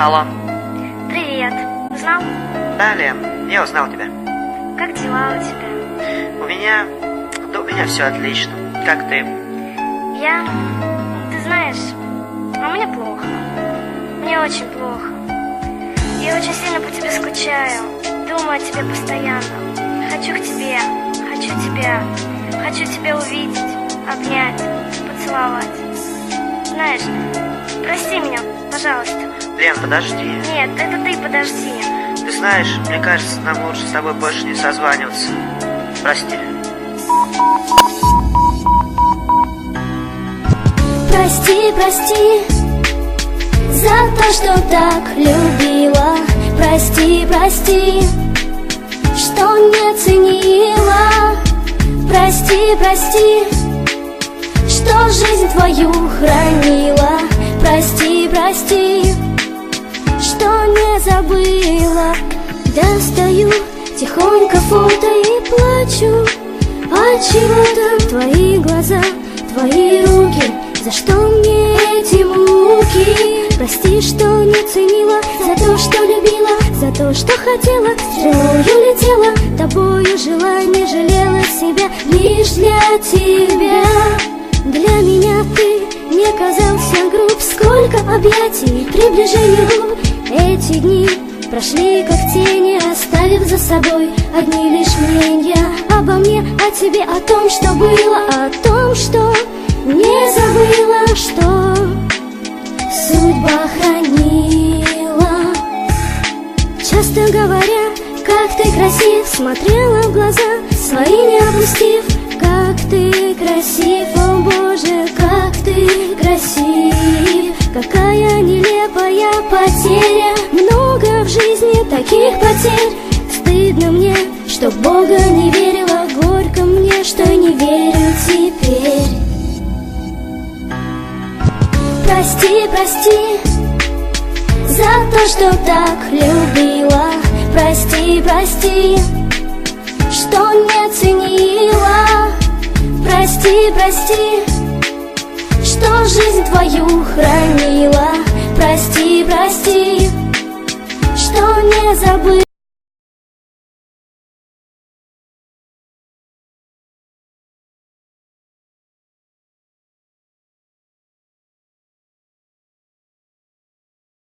Алло. Привет. Узнал? Да, Лен, я узнал тебя. Как дела у тебя? У меня все отлично. Как ты? Ты знаешь, мне плохо. Мне очень плохо. Я очень сильно по тебе скучаю. Думаю о тебе постоянно. Хочу к тебе. Хочу тебя. Хочу тебя увидеть, обнять, поцеловать. Знаешь, прости меня, пожалуйста. Лен, подожди. Нет, это ты подожди. Ты знаешь, мне кажется, нам лучше с тобой больше не созваниваться. Прости. Прости, прости за то, что так любила. Прости, прости, что не ценила. Прости, прости, что жизнь твою хранила. Прости, прости, что не забыла. Достаю тихонько фото и плачу. Отчего там твои глаза, твои руки? За что мне эти муки? Прости, что не ценила, за то, что любила, за то, что хотела, стрелою летела, тобою жила, не жалела себя, лишь для тебя. Для меня ты не казался груб, сколько объятий, приближений губ. Эти дни прошли как тени, оставив за собой одни лишь мнения обо мне, о тебе, о том, что было, о том, что не забыла, что судьба хранила. Часто говоря, как ты красив, смотрела в глаза свои, не опустив. Как ты красив, о Боже, как ты красив. Какая нелепая потеря, много в жизни таких потерь. Стыдно мне, что в Бога не верила, горько мне, что не верю теперь. Прости, прости за то, что так любила. Прости, прости, что не ценила. Прости, прости, что жизнь твою хранила. Прости, прости, что не забыла.